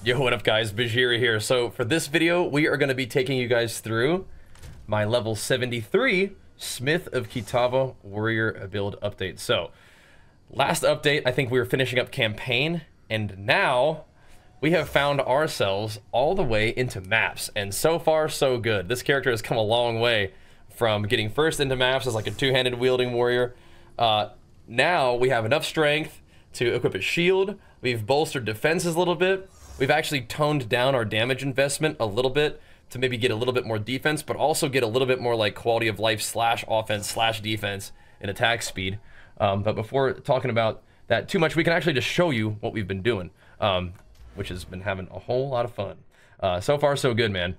Yo, what up guys, Bajheera here. So for this video, we are going to be taking you guys through my level 73 Smith of Kitava warrior build update. So last update, I think we were finishing up campaign, and now we have found ourselves all the way into maps, and so far so good. This character has come a long way from getting first into maps as like a two-handed wielding warrior. Now we have enough strength to equip a shield. We've bolstered defenses a little bit. We've actually toned down our damage investment a little bit to maybe get a little bit more defense, but also get a little bit more like quality of life slash offense slash defense and attack speed. But before talking about that too much, we can actually just show you what we've been doing, which has been having a whole lot of fun. So far so good, man.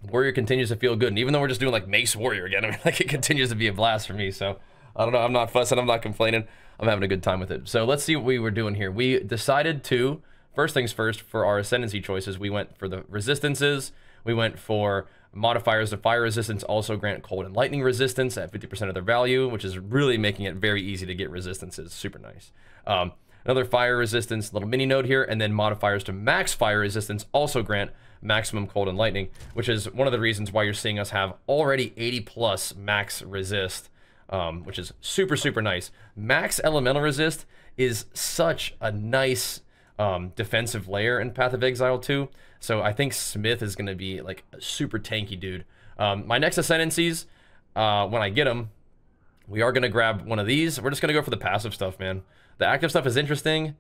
Warrior continues to feel good, and even though we're just doing like Mace Warrior again, I mean, like, it continues to be a blast for me. So I don't know, I'm not fussing, I'm not complaining, I'm having a good time with it. So let's see what we were doing here. We decided to, first things first, for our ascendancy choices, we went for the resistances. We went for modifiers to fire resistance, also grant cold and lightning resistance at 50% of their value, which is really making it very easy to get resistances. Super nice. Another fire resistance little mini node here, and then modifiers to max fire resistance also grant maximum cold and lightning, which is one of the reasons why you're seeing us have already 80 plus max resist, which is super, super nice. Max elemental resist is such a nice defensive layer in Path of Exile 2. So I think Smith is going to be like a super tanky dude. My next ascendancies, when I get them, we are going to grab one of these. We're just going to go for the passive stuff, man. The active stuff is interesting,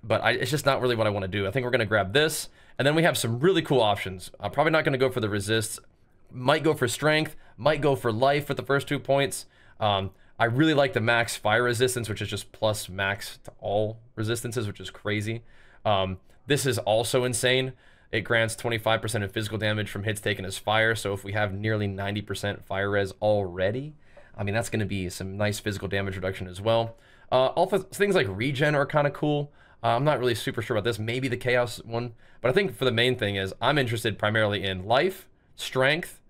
but it's just not really what I want to do. I think we're going to grab this, and then we have some really cool options. I'm probably not going to go for the resists. Might go for strength, might go for life with the first 2 points. I really like the max fire resistance, which is just plus max to all resistances, which is crazy. This is also insane. It grants 25% of physical damage from hits taken as fire. So if we have nearly 90% fire res already, I mean, that's going to be some nice physical damage reduction as well. Also, things like regen are kind of cool. I'm not really super sure about this. Maybe the chaos one. But I think for the main thing is I'm interested primarily in life, strength,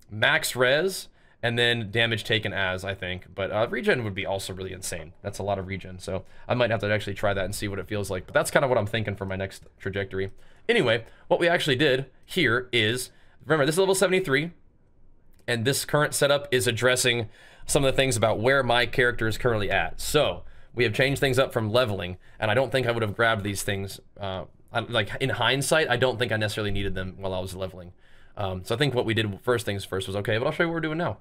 max res, and then damage taken as, I think. But regen would be also really insane. That's a lot of regen. So I might have to actually try that and see what it feels like. But that's kind of what I'm thinking for my next trajectory. Anyway, what we actually did here is, remember, this is level 73. And this current setup is addressing some of the things about where my character is currently at. So we have changed things up from leveling. And I don't think I would have grabbed these things. Like, in hindsight, I don't think I necessarily needed them while I was leveling. So I think what we did first things first was, okay, but I'll show you what we're doing now.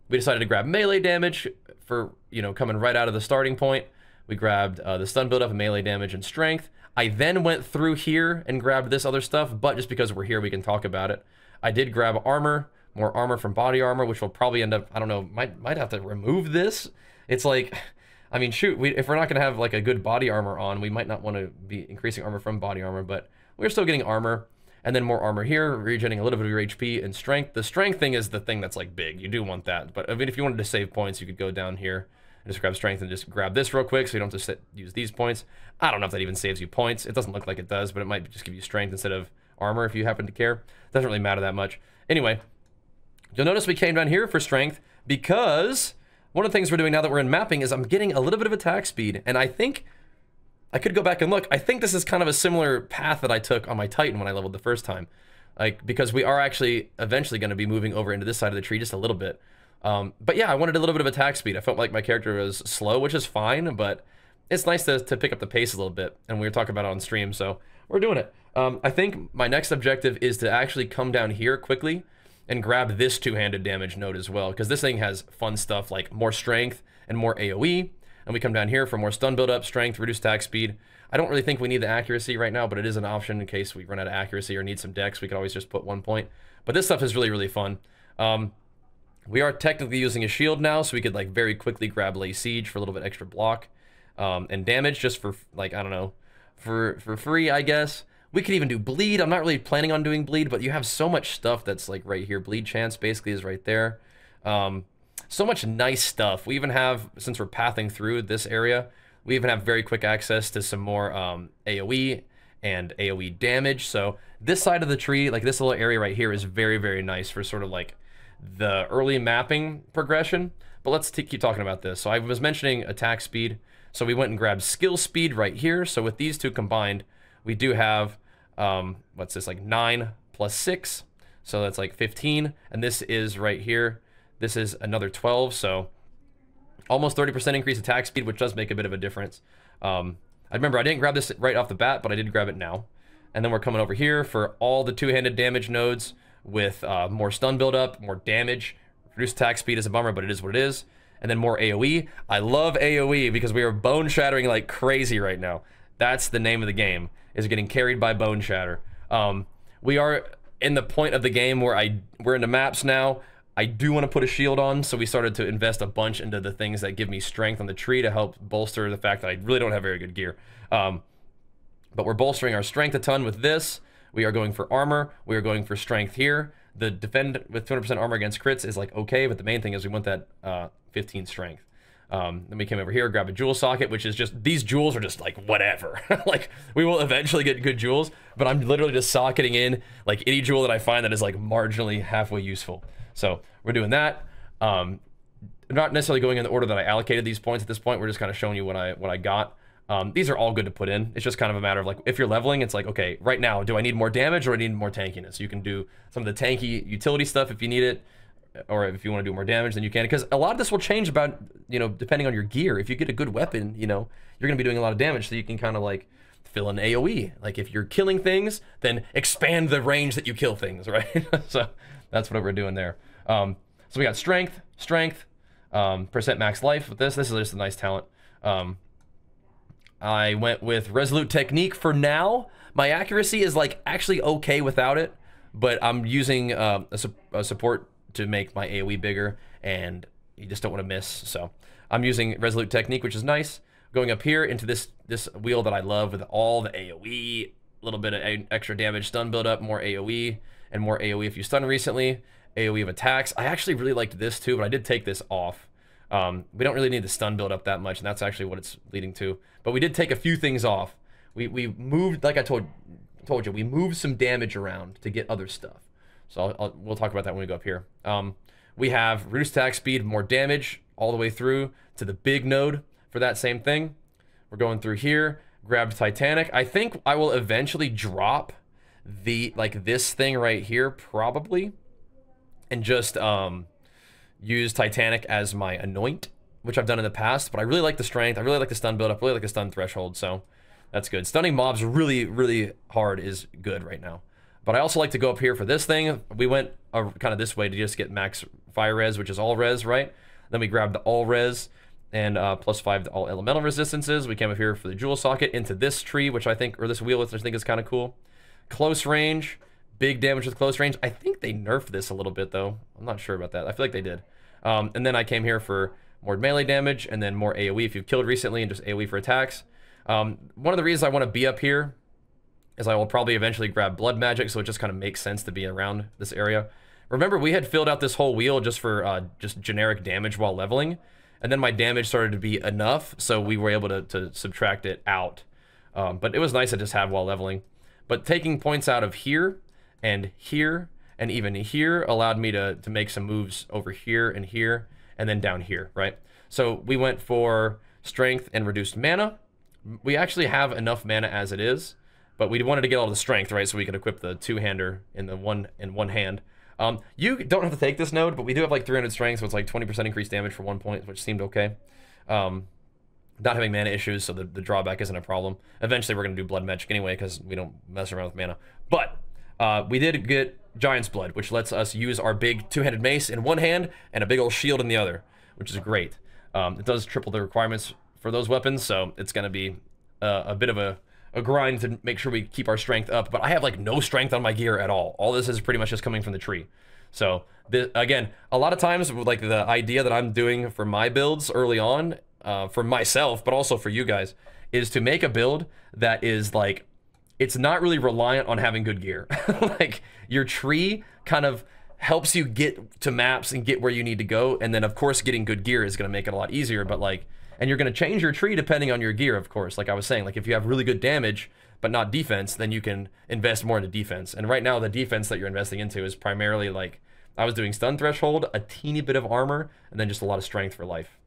We decided to grab melee damage for, you know, coming right out of the starting point. We grabbed the stun buildup and melee damage and strength. I then went through here and grabbed this other stuff, but just because we're here, we can talk about it. I did grab armor, more armor from body armor, which will probably end up, I don't know, might have to remove this. It's like, I mean, shoot, if we're not going to have like a good body armor on, we might not want to be increasing armor from body armor, but we're still getting armor. And then more armor here, regenerating a little bit of your HP and strength. The strength thing is the thing that's like big. You do want that. But I mean, if you wanted to save points, you could go down here and just grab strength and just grab this real quick so you don't have to use these points. I don't know if that even saves you points. It doesn't look like it does, but it might just give you strength instead of armor if you happen to care. It doesn't really matter that much. Anyway, you'll notice we came down here for strength because one of the things we're doing now that we're in mapping is I'm getting a little bit of attack speed. And I think I could go back and look. I think this is kind of a similar path that I took on my Titan when I leveled the first time. Like, because we are actually eventually going to be moving over into this side of the tree just a little bit. But yeah, I wanted a little bit of attack speed. I felt like my character was slow, which is fine, but it's nice to pick up the pace a little bit. And we were talking about it on stream, so we're doing it. I think my next objective is to actually come down here quickly and grab this two-handed damage node as well, because this thing has fun stuff like more strength and more AoE. And we come down here for more stun buildup, strength, reduced attack speed. I don't really think we need the accuracy right now, but it is an option in case we run out of accuracy or need some dex. We could always just put 1 point. But this stuff is really, really fun. We are technically using a shield now, so we could like very quickly grab Lay Siege for a little bit extra block. And damage just for, like, I don't know, for free, I guess. We could even do bleed. I'm not really planning on doing bleed, but you have so much stuff that's like right here. Bleed chance basically is right there. So much nice stuff. We even have, since we're pathing through this area, we even have very quick access to some more AoE and AoE damage. So this side of the tree, like this little area right here, is very, very nice for sort of like the early mapping progression. But let's keep talking about this. So I was mentioning attack speed. So we went and grabbed skill speed right here. So with these two combined, we do have, what's this, like 9 plus 6. So that's like 15. And this is right here. This is another 12. So almost 30% increase attack speed, which does make a bit of a difference. I remember I didn't grab this right off the bat, but I did grab it now. And then we're coming over here for all the two-handed damage nodes with more stun buildup, more damage. Reduced attack speed is a bummer, but it is what it is. And then more AoE. I love AoE because we are bone shattering like crazy right now. That's the name of the game, is getting carried by bone shatter. We are in the point of the game where we're into maps now. I do want to put a shield on, so we started to invest a bunch into the things that give me strength on the tree to help bolster the fact that I really don't have very good gear. But we're bolstering our strength a ton with this. We are going for armor. We are going for strength here. The defend with 200% armor against crits is like okay, but the main thing is we want that 15 strength. Then we came over here, grab a jewel socket, which is just, these jewels are just like whatever. Like we will eventually get good jewels, but I'm literally just socketing in like any jewel that I find that is like marginally halfway useful. So we're doing that. Not necessarily going in the order that I allocated these points at this point. We're just kind of showing you what I got. These are all good to put in. It's just kind of a matter of like, if you're leveling, it's like, okay, right now, do I need more damage or do I need more tankiness? You can do some of the tanky utility stuff if you need it, or if you want to do more damage, then you can. Because a lot of this will change about, you know, depending on your gear. If you get a good weapon, you know, you're going to be doing a lot of damage, so you can kind of like fill in AoE. Like if you're killing things, then expand the range that you kill things, right? So that's what we're doing there. So we got strength, percent max life with this. This is just a nice talent. I went with Resolute Technique for now. My accuracy is like actually okay without it, but I'm using a support to make my AoE bigger, and you just don't want to miss. So I'm using Resolute Technique, which is nice. Going up here into this wheel that I love with all the AoE, a little bit of extra damage, stun build up, more AoE, and more AoE if you stun recently. AoE of attacks. I actually really liked this too, but I did take this off. We don't really need the stun build up that much, and that's actually what it's leading to. But we did take a few things off. We moved, like I told you, we moved some damage around to get other stuff. So we'll talk about that when we go up here. We have reduced attack speed, more damage all the way through to the big node for that same thing. We're going through here, grabbed Titanic. I think I will eventually drop the, like this thing right here, probably, and just use Titanic as my anoint, which I've done in the past, but I really like the strength. I really like the stun build up, really like the stun threshold, so that's good. Stunning mobs really, really hard is good right now. But I also like to go up here for this thing. We went kind of this way to just get max fire res, which is all res, right? Then we grabbed the all res and +5 to all elemental resistances. We came up here for the jewel socket into this tree, which I think, or this wheel, which I think is kind of cool. Close range, big damage with close range. I think they nerfed this a little bit though. I'm not sure about that. I feel like they did. And then I came here for more melee damage and then more AoE if you've killed recently, and just AoE for attacks. One of the reasons I want to be up here is I will probably eventually grab blood magic, so it just kind of makes sense to be around this area. Remember, we had filled out this whole wheel just for just generic damage while leveling, and then my damage started to be enough, so we were able to subtract it out. But it was nice to just have while leveling. But taking points out of here, and even here allowed me to make some moves over here, and then down here, right? So we went for strength and reduced mana. We actually have enough mana as it is, but we wanted to get all the strength, right? So we could equip the two-hander in one hand. You don't have to take this node, but we do have like 300 strength, so it's like 20% increased damage for 1 point, which seemed okay. Not having mana issues, so the drawback isn't a problem. Eventually we're gonna do blood magic anyway, because we don't mess around with mana. But we did get Giant's Blood, which lets us use our big two-handed mace in one hand and a big old shield in the other, which is great. It does triple the requirements for those weapons, so it's gonna be a bit of a grind to make sure we keep our strength up. But I have like no strength on my gear at all. All this is pretty much just coming from the tree. So again, a lot of times like the idea that I'm doing for my builds early on, for myself, but also for you guys, is to make a build that is like, it's not really reliant on having good gear. Like your tree kind of helps you get to maps and get where you need to go. And then of course getting good gear is going to make it a lot easier, but like, and you're going to change your tree depending on your gear, of course. Like I was saying, like if you have really good damage, but not defense, then you can invest more into defense. And right now the defense that you're investing into is primarily like, I was doing stun threshold, a teeny bit of armor, and then just a lot of strength for life.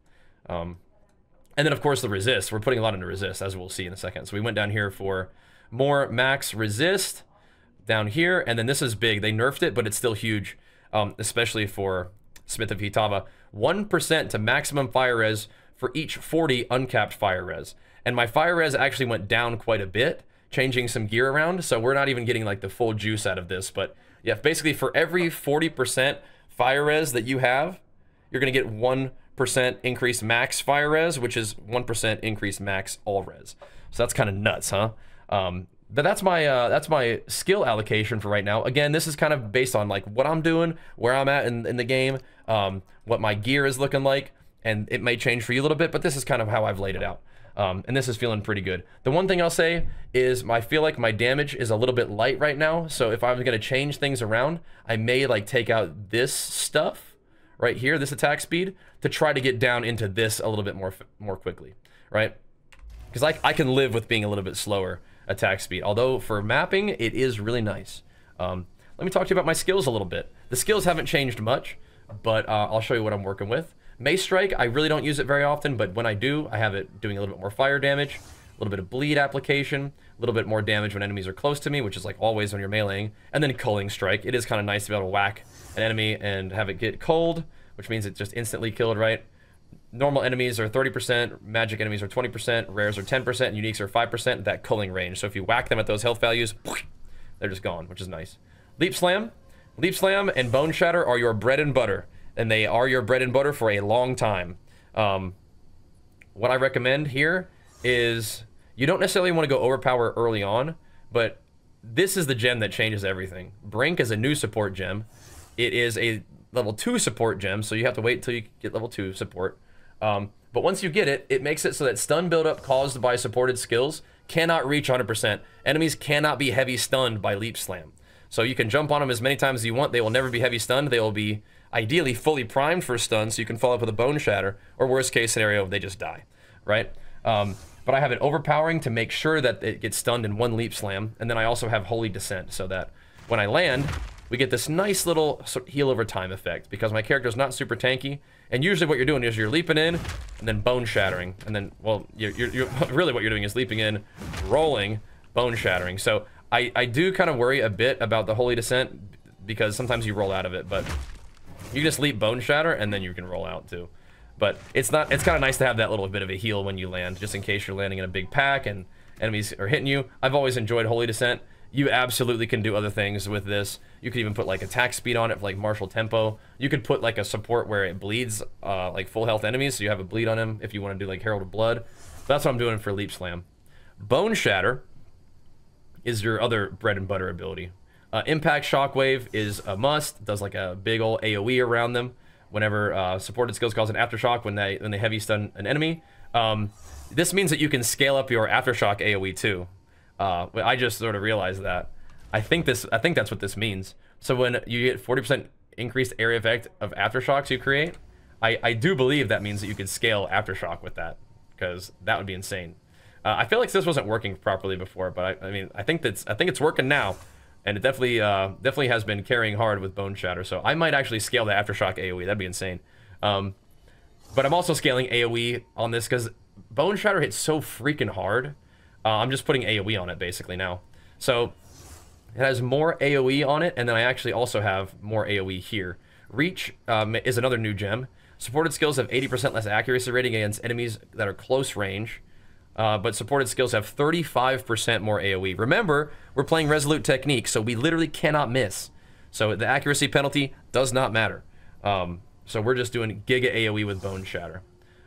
And then of course the resist, we're putting a lot into resist, as we'll see in a second. So we went down here for more max resist down here, and then this is big. They nerfed it, but it's still huge, especially for Smith of Kitava. 1% to maximum fire res for each 40 uncapped fire res. And my fire res actually went down quite a bit, changing some gear around, so we're not even getting like the full juice out of this. But yeah, basically for every 40% fire res that you have, you're gonna get 1% increased max fire res, which is 1% increased max all res. So that's kind of nuts, huh? But that's my skill allocation for right now. Again, this is kind of based on like what I'm doing, where I'm at in the game, what my gear is looking like, and it may change for you a little bit, but this is kind of how I've laid it out. And this is feeling pretty good. The one thing I'll say is I feel like my damage is a little bit light right now, so if I'm gonna change things around, I may like take out this stuff right here, this attack speed, to try to get down into this a little bit more quickly, right? Because I can live with being a little bit slower attack speed, although for mapping it is really nice. Let me talk to you about my skills a little bit. The skills haven't changed much, but I'll show you what I'm working with. Mace Strike, I really don't use it very often, but when I do, I have it doing a little bit more fire damage, a little bit of bleed application, a little bit more damage when enemies are close to me, which is like always when you're meleeing, and then Culling Strike. It is kind of nice to be able to whack an enemy and have it get cold, which means it just instantly killed, right? Normal enemies are 30%, magic enemies are 20%, rares are 10%, and uniques are 5% at that culling range. So if you whack them at those health values, they're just gone, which is nice. Leap Slam and Bone Shatter are your bread and butter, and they are your bread and butter for a long time. What I recommend here is you don't necessarily want to go overpower early on, but this is the gem that changes everything. Brink is a new support gem. It is a level 2 support gem, so you have to wait until you get level 2 support. But once you get it, it makes it so that stun buildup caused by supported skills cannot reach 100%. Enemies cannot be heavy stunned by Leap Slam. So you can jump on them as many times as you want. They will never be heavy stunned. They will be ideally fully primed for stun, so you can follow up with a Bone Shatter, or worst case scenario, they just die, right? But I have it overpowering to make sure that it gets stunned in one Leap Slam, and then I also have Holy Descent, so that when I land, we get this nice little heal over time effect, because my character's not super tanky, and usually what you're doing is you're leaping in, and then Bone Shattering, and then, well, you're really what you're doing is leaping in, rolling, Bone Shattering. So I do kind of worry a bit about the Holy Descent, because sometimes you roll out of it, but you just leap Bone Shatter, and then you can roll out too. But it's kind of nice to have that little bit of a heal when you land, just in case you're landing in a big pack and enemies are hitting you. I've always enjoyed Holy Descent. You absolutely can do other things with this. You could even put like attack speed on it for like martial tempo. You could put like a support where it bleeds like full health enemies, so you have a bleed on them if you want to do like Herald of Blood. That's what I'm doing for Leap Slam. Bone Shatter is your other bread and butter ability. Impact Shockwave is a must. It does like a big old AoE around them whenever supported skills cause an aftershock when they heavy stun an enemy. This means that you can scale up your aftershock AoE too. I just sort of realized that. I think that's what this means. So when you get 40% increased area effect of aftershocks you create, I do believe that means that you could scale aftershock with that, because that would be insane. I feel like this wasn't working properly before, but I mean I think it's working now, and it definitely has been carrying hard with Bone Shatter. So I might actually scale the aftershock AoE. That'd be insane. But I'm also scaling AoE on this because Bone Shatter hits so freaking hard. I'm just putting AoE on it basically now. So it has more AoE on it, and then I actually also have more AoE here. Reach is another new gem. Supported skills have 80% less accuracy rating against enemies that are close range, but supported skills have 35% more AoE. Remember, we're playing Resolute Technique, so we literally cannot miss. So the accuracy penalty does not matter. So we're just doing Giga AoE with Bone Shatter.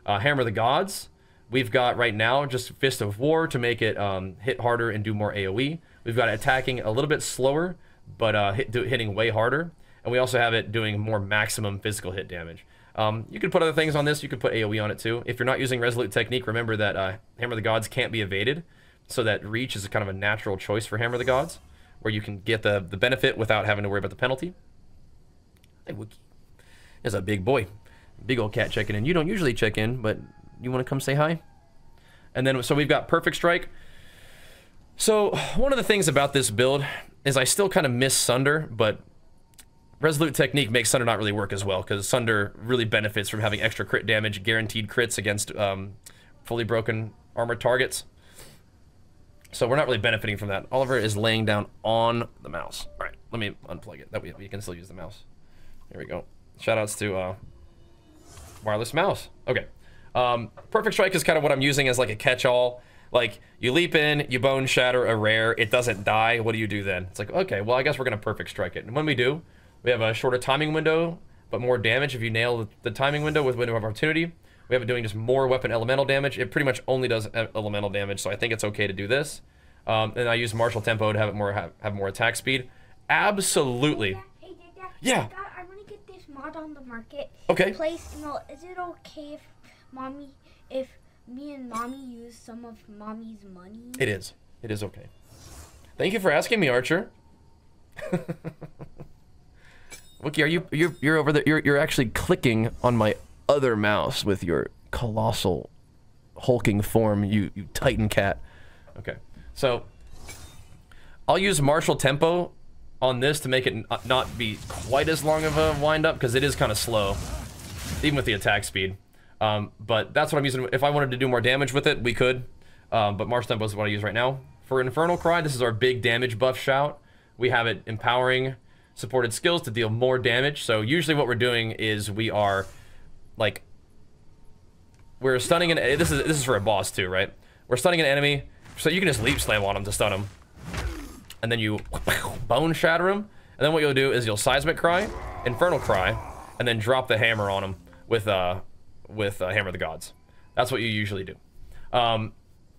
Hammer of the Gods. We've got right now just Fist of War to make it hit harder and do more AoE. We've got it attacking a little bit slower, but hitting way harder. And we also have it doing more maximum physical hit damage. You can put other things on this. You can put AoE on it too. If you're not using Resolute Technique, remember that Hammer of the Gods can't be evaded. So that Reach is kind of a natural choice for Hammer of the Gods, where you can get the benefit without having to worry about the penalty. Hey, Wookie. There's a big boy. Big old cat checking in. You don't usually check in, but you want to come say hi? And then, so we've got Perfect Strike. So one of the things about this build is I still kind of miss Sunder, but Resolute Technique makes Sunder not really work as well, because Sunder really benefits from having extra crit damage, guaranteed crits against fully broken armored targets. So we're not really benefiting from that. Oliver is laying down on the mouse. All right, let me unplug it. That way we can still use the mouse. Here we go. Shoutouts to wireless mouse. Okay. Perfect Strike is kind of what I'm using as like a catch-all. Like, you leap in, you bone shatter a rare, it doesn't die. What do you do then? It's like, okay, well, I guess we're going to Perfect Strike it. And when we do, we have a shorter timing window, but more damage if you nail the timing window with Window of Opportunity. We have it doing just more weapon elemental damage. It pretty much only does elemental damage, so I think it's okay to do this. And I use Martial Tempo to have it more have more attack speed. Absolutely. Hey, Dad. Yeah. I want to get this mod on the market. Okay. Is it okay if me and Mommy use some of Mommy's money? It is. It is okay. Thank you for asking me, Archer. Wookie, you're over there? You're actually clicking on my other mouse with your colossal hulking form, you titan cat. Okay, so I'll use Martial Tempo on this to make it not be quite as long of a wind up, because it is kind of slow, even with the attack speed. But that's what I'm using. If I wanted to do more damage with it, we could. But Martial Tempo is what I use right now. For Infernal Cry, this is our big damage buff shout. We have it empowering supported skills to deal more damage. So usually what we're doing is we are like, we're stunning an, this is for a boss too, right? We're stunning an enemy, so you can just leap slam on him to stun him. And then you bone shatter him. And then what you'll do is you'll Seismic Cry, Infernal Cry, and then drop the hammer on him with Hammer of the Gods. That's what you usually do.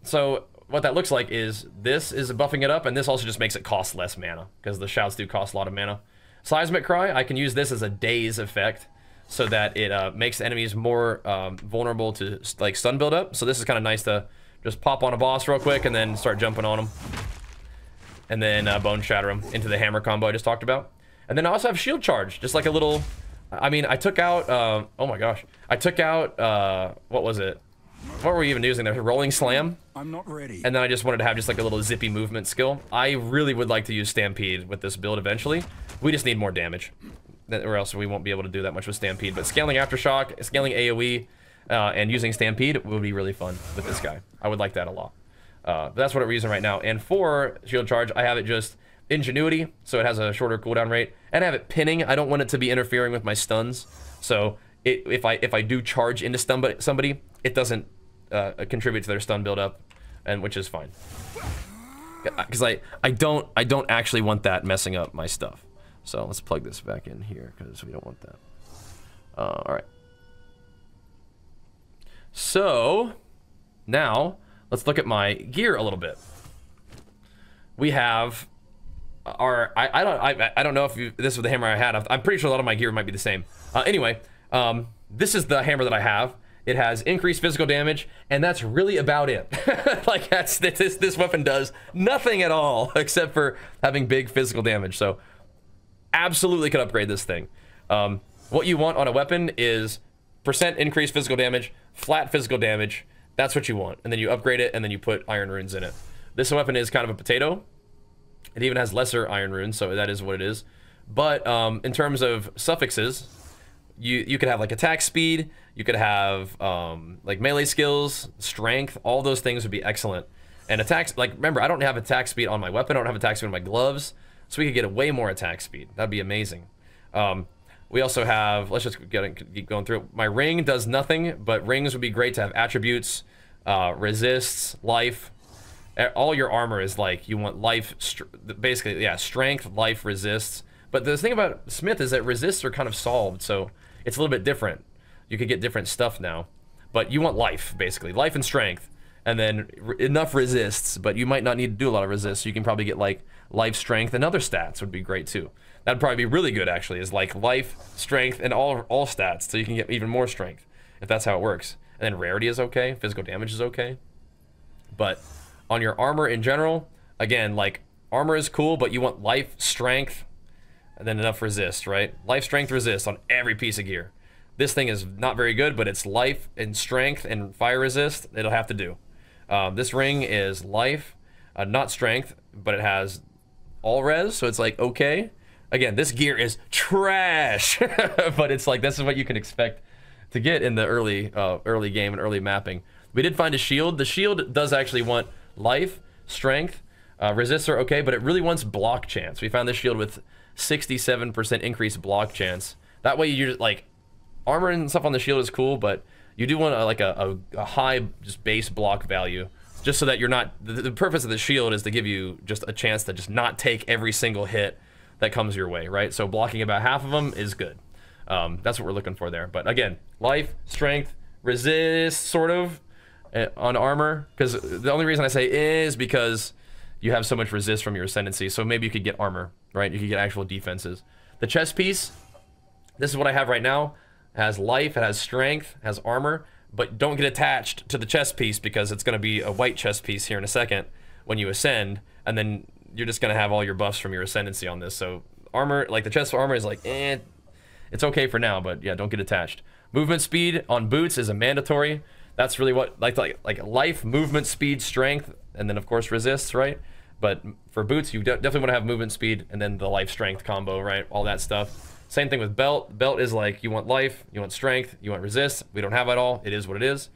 So what that looks like is this is buffing it up, and this also just makes it cost less mana, because the shouts do cost a lot of mana. Seismic Cry, I can use this as a daze effect, so that it makes enemies more vulnerable to like stun build up. So this is kind of nice to just pop on a boss real quick and then start jumping on them. And then bone shatter them into the hammer combo I just talked about. And then I also have shield charge, just like a little, I mean, I took out, oh my gosh. I took out, what was it? What were we even using there? Rolling Slam? I'm not ready. And then I just wanted to have just like a little zippy movement skill. I really would like to use Stampede with this build eventually. We just need more damage, or else we won't be able to do that much with Stampede. But scaling Aftershock, scaling AoE, and using Stampede would be really fun with this guy. I would like that a lot. But that's what we're using right now. And for shield charge, I have it just Ingenuity, so it has a shorter cooldown rate, and I have it pinning. I don't want it to be interfering with my stuns, so if I do charge into somebody, it doesn't contribute to their stun buildup, and which is fine, because I don't actually want that messing up my stuff. So let's plug this back in here because we don't want that. All right. So now let's look at my gear a little bit. We have our I don't know if this was the hammer I had. I'm pretty sure a lot of my gear might be the same. Anyway, this is the hammer that I have. It has increased physical damage, and that's really about it. Like this weapon does nothing at all except for having big physical damage. So absolutely could upgrade this thing. What you want on a weapon is % increased physical damage, flat physical damage. That's what you want, and then you upgrade it, and then you put iron runes in it. This weapon is kind of a potato. It even has lesser iron runes, so that is what it is. But in terms of suffixes, you could have like attack speed, you could have like melee skills, strength, all those things would be excellent. And attacks, like remember, I don't have attack speed on my weapon, I don't have attack speed on my gloves, so we could get way more attack speed. That'd be amazing. We also have, let's just keep going through it. My ring does nothing, but rings would be great to have attributes, resists, life. All your armor is like, you want life, basically, yeah, strength, life, resists. But the thing about Smith is that resists are kind of solved, so it's a little bit different. You could get different stuff now. But you want life, basically. Life and strength. And then enough resists, but you might not need to do a lot of resists. So you can probably get like life, strength, and other stats would be great too. That'd probably be really good actually, is like life, strength, and all stats, so you can get even more strength, if that's how it works. And then rarity is okay, physical damage is okay. But on your armor in general, again, like armor is cool, but you want life, strength, and then enough resist, right? Life, strength, resist on every piece of gear. This thing is not very good, but it's life and strength and fire resist. It'll have to do. This ring is life, not strength, but it has all res, so it's like okay. Again, this gear is trash, but it's like this is what you can expect to get in the early game and early mapping. We did find a shield. The shield does actually want life, strength. Resists are okay, but it really wants block chance. We found this shield with 67% increased block chance. That way you just, like, armor and stuff on the shield is cool, but you do want a high just base block value, just so that you're not, the purpose of the shield is to give you just a chance to just not take every single hit that comes your way, right? So blocking about half of them is good. That's what we're looking for there. But again, life, strength, resist, sort of, on armor, because the only reason I say is because you have so much resist from your ascendancy, so maybe you could get armor, right? You could get actual defenses. The chest piece, this is what I have right now. It has life, it has strength, it has armor, but don't get attached to the chest piece because it's going to be a white chest piece here in a second when you ascend, and then you're just going to have all your buffs from your ascendancy on this. So armor, like the chest armor is like, it's okay for now, but yeah, don't get attached. Movement speed on boots is a mandatory. That's really what, like life, movement speed, strength, and then of course resists, right? But for boots, you definitely want to have movement speed and then the life strength combo, right? All that stuff. Same thing with belt. Belt is like, you want life, you want strength, you want resist. We don't have it all. It is what it is.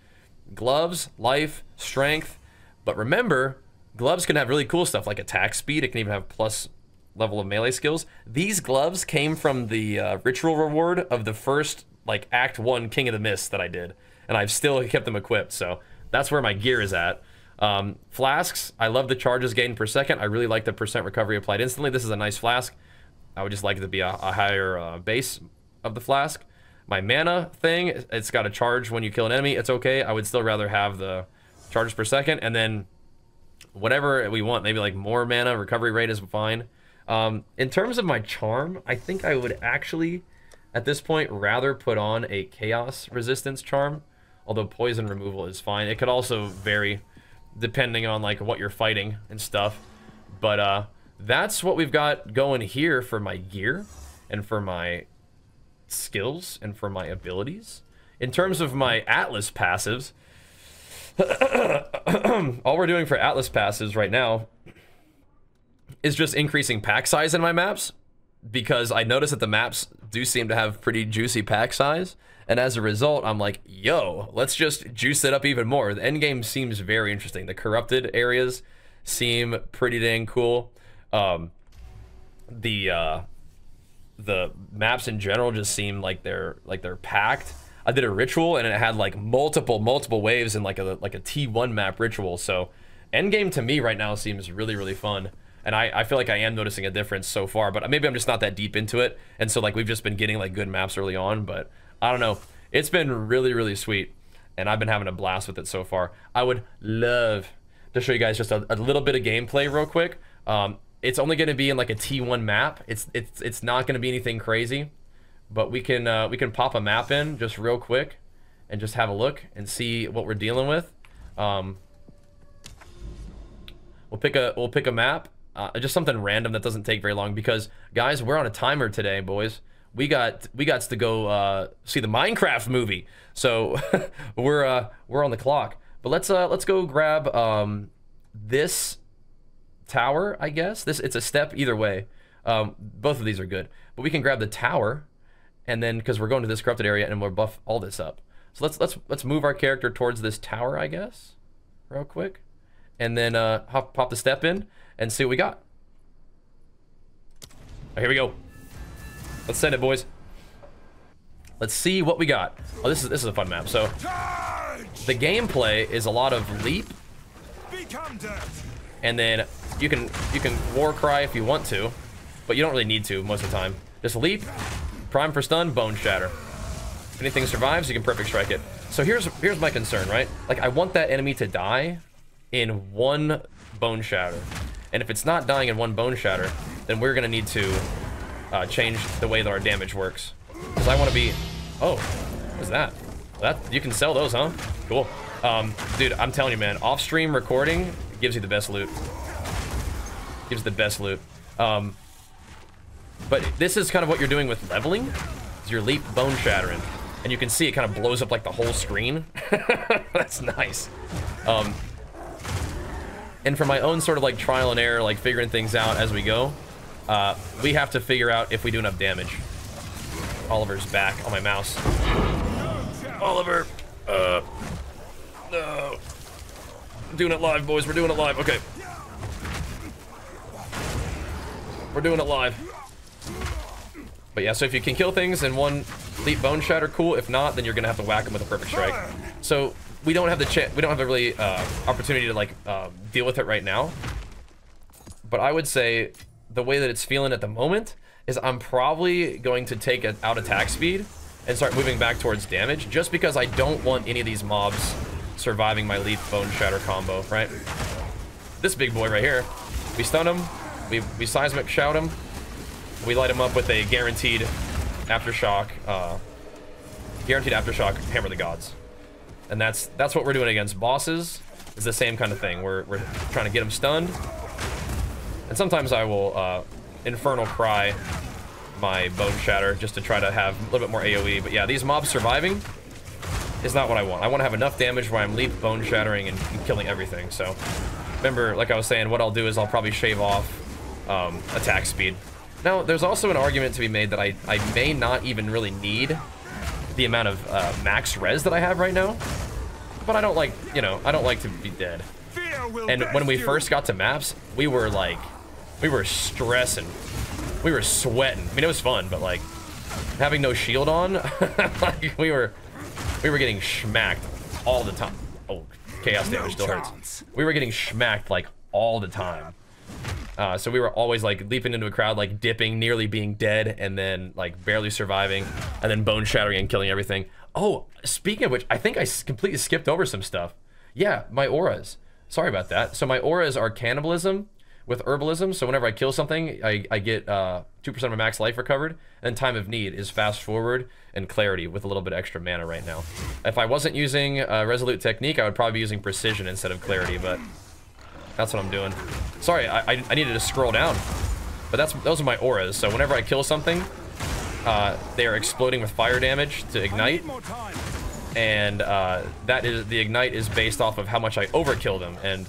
Gloves, life, strength. But remember, gloves can have really cool stuff like attack speed. It can even have plus level of melee skills. These gloves came from the ritual reward of the first, like, Act 1 King of the Mist that I did. And I've still kept them equipped, so that's where my gear is at. Flasks, I love the charges gained per second. I really like the percent recovery applied instantly. This is a nice flask. I would just like it to be a higher base of the flask. My mana thing, it's got a charge when you kill an enemy. It's okay. I would still rather have the charges per second. And then whatever we want, maybe like more mana, recovery rate is fine. In terms of my charm, I think I would actually, at this point, rather put on a chaos resistance charm. Although poison removal is fine. It could also vary depending on like what you're fighting and stuff. But that's what we've got going here for my gear and for my skills and for my abilities. In terms of my Atlas passives, all we're doing for Atlas passives right now is just increasing pack size in my maps, because I notice that the maps do seem to have pretty juicy pack size, and as a result, I'm like, yo, let's just juice it up even more. The end game seems very interesting. The corrupted areas seem pretty dang cool. The maps in general just seem like they're packed. I did a ritual and it had like multiple waves in like a T1 map ritual. So endgame to me right now seems really fun. And I feel like I am noticing a difference so far, but maybe I'm just not that deep into it. And so like we've just been getting like good maps early on, but I don't know. It's been really sweet. And I've been having a blast with it so far. I would love to show you guys just a little bit of gameplay real quick. It's only going to be in like a T1 map. It's not going to be anything crazy, but we can pop a map in just real quick and just have a look and see what we're dealing with. We'll pick a map, just something random that doesn't take very long, because guys, we're on a timer today, boys. We got to go see the Minecraft movie, so we're on the clock. But let's go grab this tower, I guess. It's a step either way. Both of these are good, but we can grab the tower, and then because we're going to this corrupted area and we'll buff all this up. So let's move our character towards this tower, I guess, real quick, and then pop the step in and see what we got. Right, here we go. Let's send it, boys. Let's see what we got. Oh, this is a fun map. So the gameplay is a lot of leap, and then you can war cry if you want to, but you don't really need to most of the time. Just leap, prime for stun, bone shatter. If anything survives, you can perfect strike it. So here's my concern, right? Like, I want that enemy to die in one bone shatter, and if it's not dying in one bone shatter, then we're gonna need to change the way that our damage works. Because I want to be... Oh, what's that? You can sell those, huh? Cool. Dude, I'm telling you, man, off-stream recording gives you the best loot. Gives the best loot. But this is kind of what you're doing with leveling. Is your leap bone shattering. And you can see it kind of blows up like the whole screen. That's nice. And for my own sort of like trial and error, like figuring things out as we go, we have to figure out if we do enough damage. Oliver's back on my mouse. Oliver, no. Doing it live, boys. We're doing it live. Okay. We're doing it live. But yeah, so if you can kill things in one Leap Bone Shatter, cool. If not, then you're gonna have to whack them with a Perfect Strike. So we don't have the really opportunity to like deal with it right now. But I would say the way that it's feeling at the moment is I'm probably going to take it out attack speed and start moving back towards damage, just because I don't want any of these mobs surviving my Leap Bone Shatter combo, right? This big boy right here, we stun him, we seismic shout him, we light him up with a guaranteed aftershock Hammer of the Gods. And that's what we're doing against bosses. Is the same kind of thing. We're trying to get them stunned. And sometimes I will Infernal Cry my Bone Shatter just to try to have a little bit more AoE. But yeah, these mobs surviving is not what I want. I want to have enough damage where I'm Leap Bone Shattering and killing everything. So remember, like I was saying, what I'll do is I'll probably shave off attack speed. Now, there's also an argument to be made that I may not even really need the amount of max res that I have right now. But I don't like, you know, I don't like to be dead. And when we first got to maps, we were stressing. We were sweating. I mean, it was fun, but like having no shield on, like we were getting schmacked all the time. Oh, chaos damage still hurts. We were getting schmacked like all the time. So we were always like leaping into a crowd, like dipping, nearly being dead, and then like barely surviving, and then bone shattering and killing everything. Oh, speaking of which, I think I completely skipped over some stuff. Yeah, my auras. Sorry about that. So my auras are cannibalism with herbalism. So whenever I kill something, I get 2% of my max life recovered. And time of need is fast forward and clarity with a little bit extra mana right now. If I wasn't using resolute technique, I would probably be using precision instead of clarity, but that's what I'm doing. Sorry, I needed to scroll down. But those are my auras. So whenever I kill something, they are exploding with fire damage to ignite. And the ignite is based off of how much I overkill them. And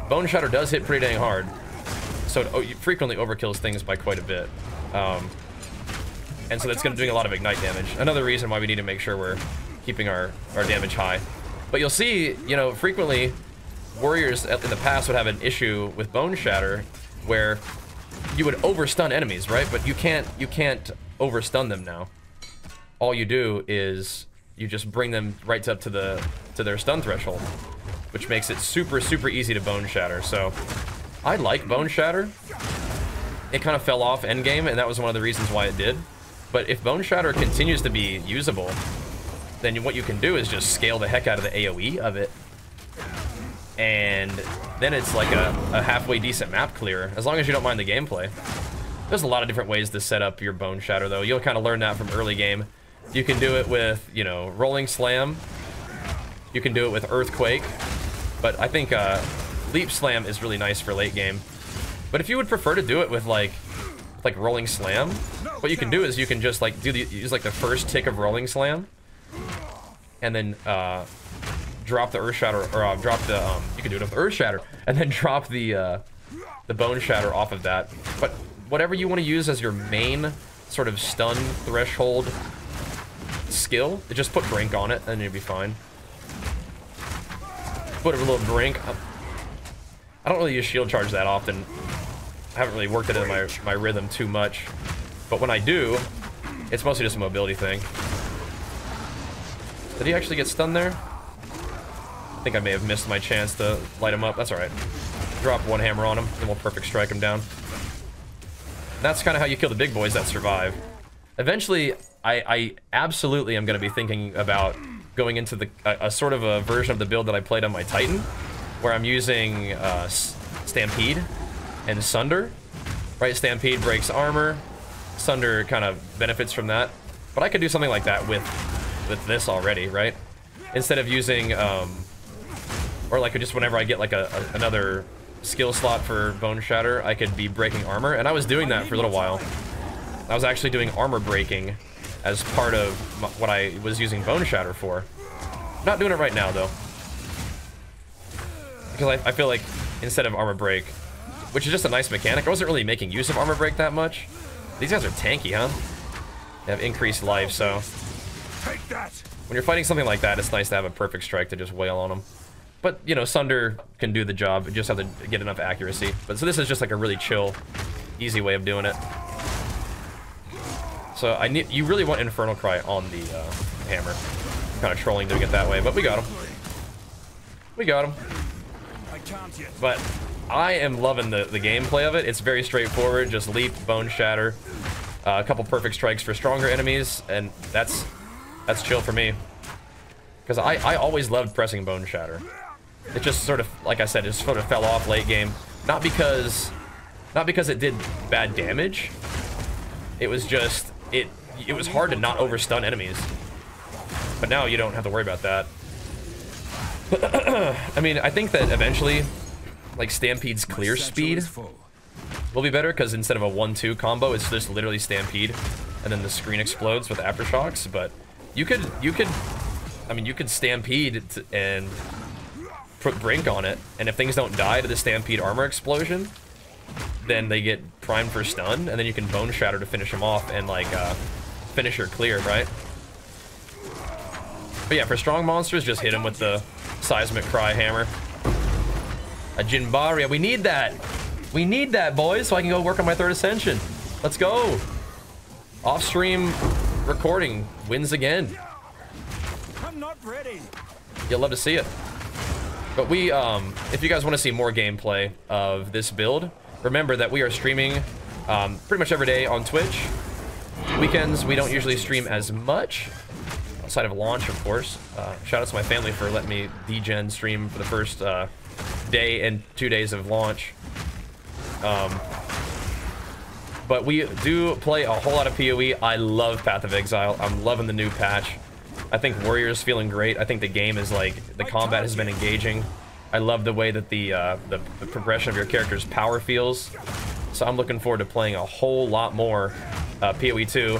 Bone Shatter does hit pretty dang hard. So it frequently overkills things by quite a bit. And so that's going to doing a lot of ignite damage. Another reason why we need to make sure we're keeping our damage high. But you'll see, you know, frequently warriors in the past would have an issue with Bone Shatter where you would overstun enemies, right? But you can't overstun them now. All you do is you just bring them right up to their stun threshold, which makes it super easy to Bone Shatter. So I like Bone Shatter. It kind of fell off endgame, and that was one of the reasons why it did. But if Bone Shatter continues to be usable, then what you can do is just scale the heck out of the AoE of it. And then it's like a halfway decent map clear, as long as you don't mind the gameplay. There's a lot of different ways to set up your Bone Shatter, though. You'll kind of learn that from early game. You can do it with, you know, Rolling Slam. You can do it with Earthquake. But I think Leap Slam is really nice for late game. But if you would prefer to do it with like Rolling Slam, what you can do is you can just like use like the first tick of Rolling Slam, and then drop the Earth Shatter, or drop the you can do it with Earth Shatter, and then drop the Bone Shatter off of that. But whatever you want to use as your main sort of stun threshold skill, just put Brink on it, and you'll be fine. Put a little Brink. I don't really use Shield Charge that often. I haven't really worked it into my rhythm too much. But when I do, it's mostly just a mobility thing. Did he actually get stunned there? I think I may have missed my chance to light him up. That's alright. Drop one hammer on him, and we'll perfect strike him down. That's kind of how you kill the big boys that survive. Eventually, I absolutely am going to be thinking about going into a sort of a version of the build that I played on my Titan, where I'm using Stampede and Sunder, right? Stampede breaks armor, Sunder kind of benefits from that, but I could do something like that with this already, right? Instead of using, or like just whenever I get like another skill slot for Bone Shatter, I could be breaking armor, and I was doing that for a little while. I was actually doing armor breaking as part of what I was using Bone Shatter for. Not doing it right now, though. Because I feel like instead of armor break, which is just a nice mechanic, I wasn't really making use of armor break that much. These guys are tanky, huh? They have increased life, so Take that. when you're fighting something like that, it's nice to have a perfect strike to just wail on them. But, you know, Sunder can do the job, you just have to get enough accuracy. But so this is just like a really chill easy way of doing it. So you really want Infernal Cry on the hammer. Kind of trolling doing it that way, but we got him. We got him. But I am loving the gameplay of it. It's very straightforward. Just leap, bone shatter, a couple perfect strikes for stronger enemies, and that's chill for me. Because I always loved pressing bone shatter. It just sort of, like I said, it just sort of fell off late game. Not because it did bad damage. It was just it was hard to not overstun enemies. But now you don't have to worry about that. I mean, I think that eventually, like, Stampede's clear speed will be better, because instead of a 1-2 combo, it's just literally Stampede, and then the screen explodes with aftershocks. But you could Stampede and put Brink on it, and if things don't die to the Stampede armor explosion, then they get primed for stun, and then you can Bone Shatter to finish them off and, like, finish your clear, right? But yeah, for strong monsters, just hit him with the Seismic Cry hammer. A Jinbaria, we need that! We need that, boys, so I can go work on my 3rd Ascension. Let's go! Off-stream recording wins again. I'm not ready. You'll love to see it. But we, if you guys want to see more gameplay of this build, remember that we are streaming pretty much every day on Twitch. Weekends, we don't usually stream as much, outside of launch, of course. Shout out to my family for letting me degen stream for the first day and 2 days of launch. But we do play a whole lot of PoE. I love Path of Exile. I'm loving the new patch. I think Warrior's feeling great. I think the game is, like, the combat has been engaging. I love the way that the progression of your character's power feels. So I'm looking forward to playing a whole lot more PoE 2.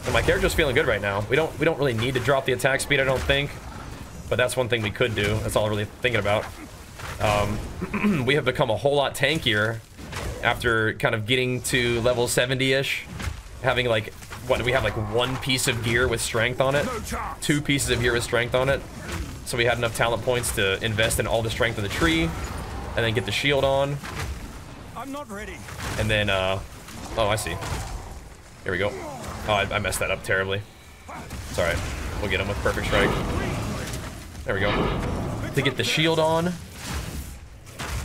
And my character's feeling good right now. We don't really need to drop the attack speed, I don't think. But that's one thing we could do. That's all I'm really thinking about. We have become a whole lot tankier after kind of getting to level 70-ish. Having, like, what, we have like 1 piece of gear with strength on it, 2 pieces of gear with strength on it. So we had enough talent points to invest in all the strength of the tree, and then get the shield on. I'm not ready. And then, oh, I see. Here we go. Oh, I messed that up terribly. It's alright. We'll get him with perfect strike. There we go. To get the shield on,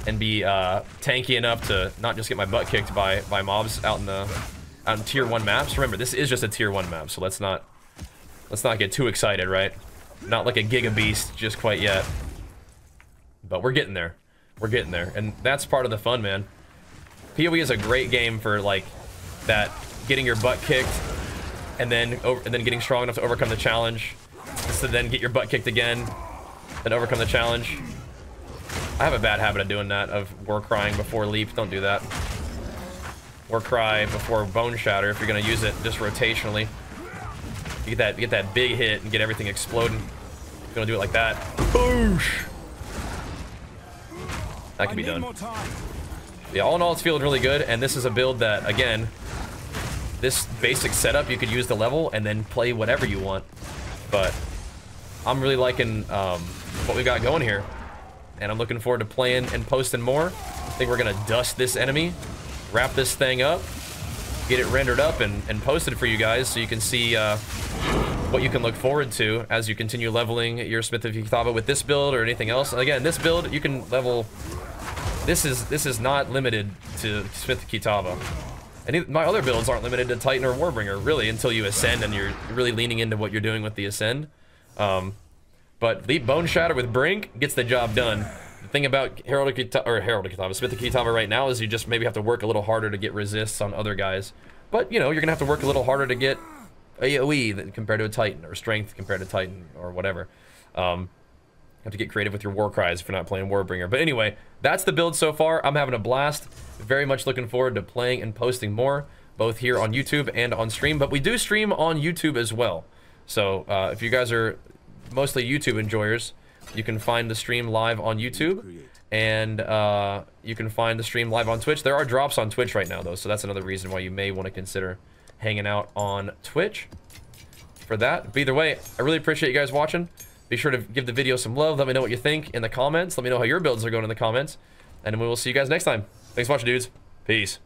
and be tanky enough to not just get my butt kicked by mobs out in tier 1 maps. Remember, this is just a tier 1 map, so let's not get too excited, right? Not like a Giga Beast just quite yet. But we're getting there. We're getting there, and that's part of the fun, man. PoE is a great game for, like, that getting your butt kicked and then getting strong enough to overcome the challenge, to then get your butt kicked again, then overcome the challenge. I have a bad habit of doing that, of war crying before leap. Don't do that. War cry before bone shatter if you're gonna use it just rotationally. You get that big hit and get everything exploding. You're gonna do it like that. Boosh! That can be done. Yeah, all in all, it's feeling really good, and this is a build that, again, this basic setup, you could use the level and then play whatever you want. But I'm really liking what we got going here, and I'm looking forward to playing and posting more. I think we're gonna dust this enemy, wrap this thing up, get it rendered up and posted for you guys, so you can see what you can look forward to as you continue leveling your Smith of Kitava with this build or anything else. And again, this build you can level. This is not limited to Smith of Kitava. My other builds aren't limited to Titan or Warbringer, really, until you ascend and you're really leaning into what you're doing with the ascend. But Leap Bone Shatter with Brink gets the job done. The thing about Smith of Kitava right now is you just maybe have to work a little harder to get resists on other guys. But, you know, you're gonna have to work a little harder to get AoE compared to a Titan, or strength compared to Titan, or whatever. Have to get creative with your war cries if you're not playing Warbringer. But anyway, that's the build so far. I'm having a blast. Very much looking forward to playing and posting more, both here on YouTube and on stream. But we do stream on YouTube as well. So if you guys are mostly YouTube enjoyers, you can find the stream live on YouTube, and you can find the stream live on Twitch. There are drops on Twitch right now, though, so that's another reason why you may want to consider hanging out on Twitch for that. But either way, I really appreciate you guys watching. Be sure to give the video some love. Let me know what you think in the comments. Let me know how your builds are going in the comments, and we will see you guys next time. Thanks for watching, dudes. Peace.